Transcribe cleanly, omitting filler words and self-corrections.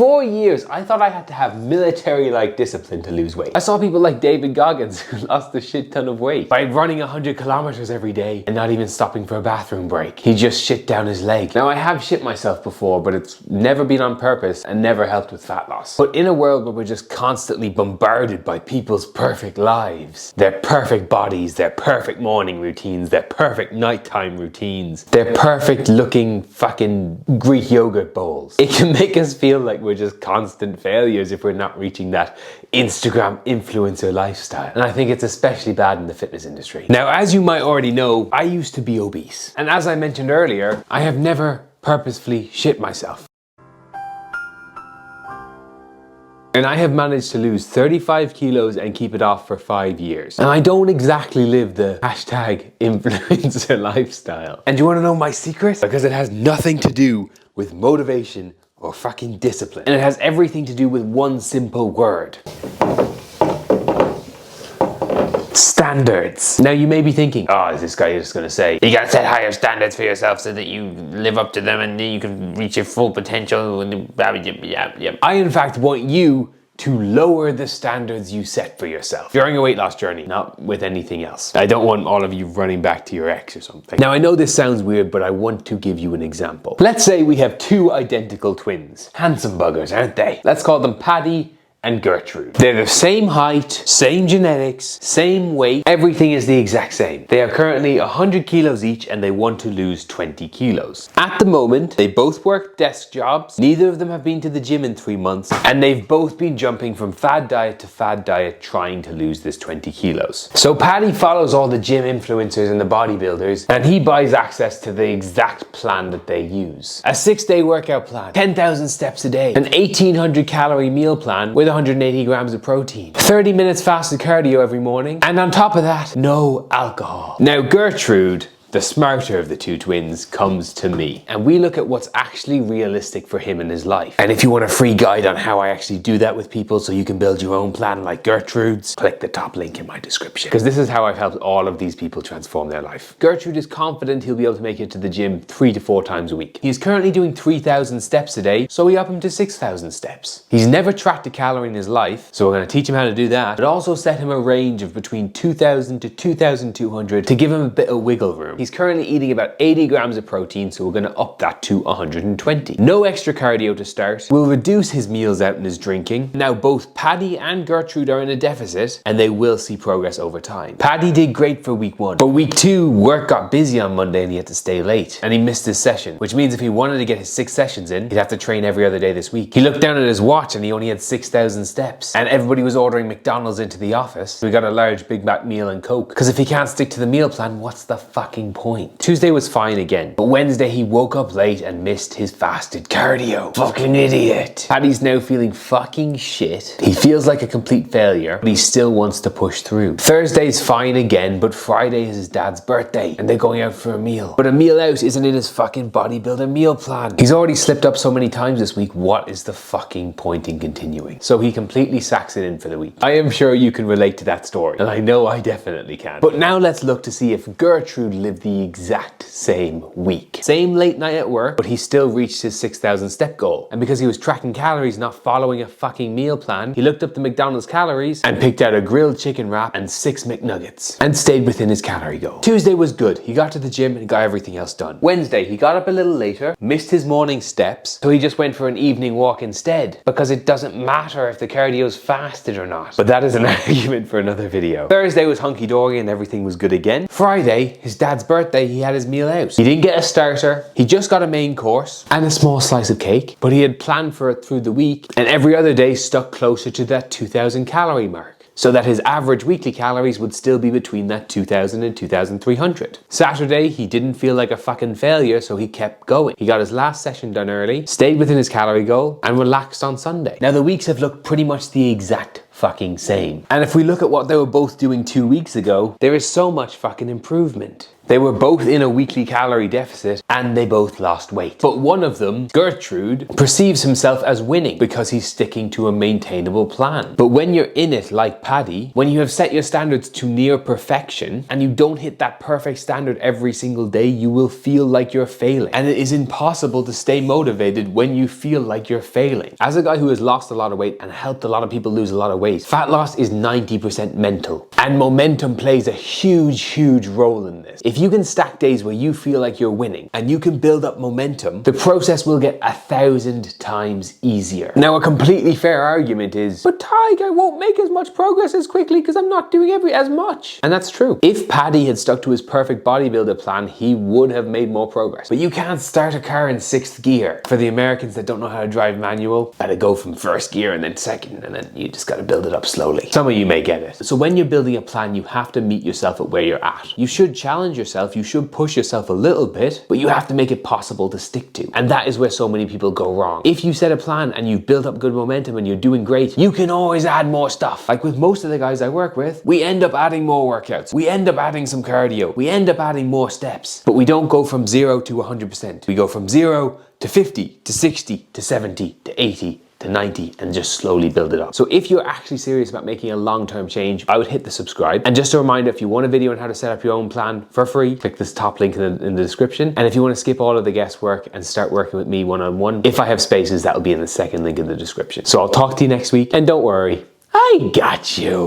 For years, I thought I had to have military-like discipline to lose weight. I saw people like David Goggins who lost a shit ton of weight by running 100 kilometers every day and not even stopping for a bathroom break. He just shit down his leg. Now, I have shit myself before, but it's never been on purpose and never helped with fat loss. But in a world where we're just constantly bombarded by people's perfect lives, their perfect bodies, their perfect morning routines, their perfect nighttime routines, their perfect looking fucking Greek yogurt bowls, it can make us feel like we're just constant failures if we're not reaching that Instagram influencer lifestyle. And I think it's especially bad in the fitness industry. Now, as you might already know, I used to be obese. And as I mentioned earlier, I have never purposefully shit myself. And I have managed to lose 35 kilos and keep it off for 5 years. And I don't exactly live the hashtag influencer lifestyle. And do you want to know my secret? Because it has nothing to do with motivation or fucking discipline. And it has everything to do with one simple word. Standards. Now you may be thinking, oh, is this guy just gonna say, you gotta set higher standards for yourself so that you live up to them and then you can reach your full potential. I in fact want you to lower the standards you set for yourself during a weight loss journey, not with anything else. I don't want all of you running back to your ex or something. Now I know this sounds weird, but I want to give you an example. Let's say we have two identical twins. Handsome buggers, aren't they? Let's call them Paddy and Gertrude. They're the same height, same genetics, same weight, everything is the exact same. They are currently 100 kilos each and they want to lose 20 kilos. At the moment, they both work desk jobs, neither of them have been to the gym in 3 months, and they've both been jumping from fad diet to fad diet trying to lose this 20 kilos. So Paddy follows all the gym influencers and the bodybuilders, and he buys access to the exact plan that they use. A 6-day workout plan, 10,000 steps a day, an 1800 calorie meal plan with 180 grams of protein, 30 minutes fasted cardio every morning, and on top of that, no alcohol. Now Gertrude, the smarter of the two twins, comes to me and we look at what's actually realistic for him in his life. And if you want a free guide on how I actually do that with people so you can build your own plan like Gertrude's, click the top link in my description. Because this is how I've helped all of these people transform their life. Gertrude is confident he'll be able to make it to the gym 3 to 4 times a week. He's currently doing 3,000 steps a day, so we up him to 6,000 steps. He's never tracked a calorie in his life, so we're going to teach him how to do that, but also set him a range of between 2,000 to 2,200 to give him a bit of wiggle room. He's currently eating about 80 grams of protein, so we're going to up that to 120. No extra cardio to start. We'll reduce his meals out and his drinking. Now both Paddy and Gertrude are in a deficit and they will see progress over time. Paddy did great for week 1, but week 2 work got busy on Monday and he had to stay late and he missed his session, which means if he wanted to get his 6 sessions in, he'd have to train every other day this week. He looked down at his watch and he only had 6,000 steps and everybody was ordering McDonald's into the office. We got a large Big Mac meal and Coke, because if he can't stick to the meal plan, what's the fucking point? Tuesday was fine again, but Wednesday he woke up late and missed his fasted cardio. Fucking idiot. Paddy's now feeling fucking shit. He feels like a complete failure, but he still wants to push through. Thursday's fine again, but Friday is his dad's birthday and they're going out for a meal. But a meal out isn't in his fucking bodybuilder meal plan. He's already slipped up so many times this week, what is the fucking point in continuing? So he completely sacks it in for the week. I am sure you can relate to that story, and I know I definitely can. But now let's look to see if Gertrude lived the exact same week. Same late night at work, but he still reached his 6,000 step goal. And because he was tracking calories, not following a fucking meal plan, he looked up the McDonald's calories and picked out a grilled chicken wrap and 6 McNuggets and stayed within his calorie goal. Tuesday was good. He got to the gym and got everything else done. Wednesday, he got up a little later, missed his morning steps, so he just went for an evening walk instead, because it doesn't matter if the cardio's fasted or not. But that is an argument for another video. Thursday was hunky-dory and everything was good again. Friday, his dad's birthday, he had his meal out. He didn't get a starter, he just got a main course and a small slice of cake, but he had planned for it through the week and every other day stuck closer to that 2,000 calorie mark, so that his average weekly calories would still be between that 2,000 and 2,300. Saturday, he didn't feel like a fucking failure, so he kept going. He got his last session done early, stayed within his calorie goal, and relaxed on Sunday. Now the weeks have looked pretty much the exact fucking same. And if we look at what they were both doing 2 weeks ago, there is so much fucking improvement. They were both in a weekly calorie deficit and they both lost weight. But one of them, Gertrude, perceives himself as winning because he's sticking to a maintainable plan. But when you're in it like Paddy, when you have set your standards to near perfection and you don't hit that perfect standard every single day, you will feel like you're failing. And it is impossible to stay motivated when you feel like you're failing. As a guy who has lost a lot of weight and helped a lot of people lose a lot of weight, fat loss is 90% mental. And momentum plays a huge role in this. If you can stack days where you feel like you're winning and you can build up momentum, the process will get 1,000 times easier. Now, a completely fair argument is, but Tyg, I won't make as much progress as quickly because I'm not doing as much. And that's true. If Paddy had stuck to his perfect bodybuilder plan, he would have made more progress. But you can't start a car in 6th gear. For the Americans that don't know how to drive manual, gotta go from 1st gear and then 2nd, and then you just gotta build it up slowly. Some of you may get it. So when you're building a plan, you have to meet yourself at where you're at. You should challenge yourself, you should push yourself a little bit, but you have to make it possible to stick to. And that is where so many people go wrong. If you set a plan and you've built up good momentum and you're doing great, you can always add more stuff. Like with most of the guys I work with, we end up adding more workouts. We end up adding some cardio. We end up adding more steps. But we don't go from 0 to 100%. We go from 0 to 50 to 60 to 70 to 80 to 90 and just slowly build it up. So if you're actually serious about making a long-term change, I would hit the subscribe. And just a reminder, if you want a video on how to set up your own plan for free, click this top link in the description. And if you want to skip all of the guesswork and start working with me one-on-one, if I have spaces, that'll be in the second link in the description. So I'll talk to you next week, and don't worry, I got you.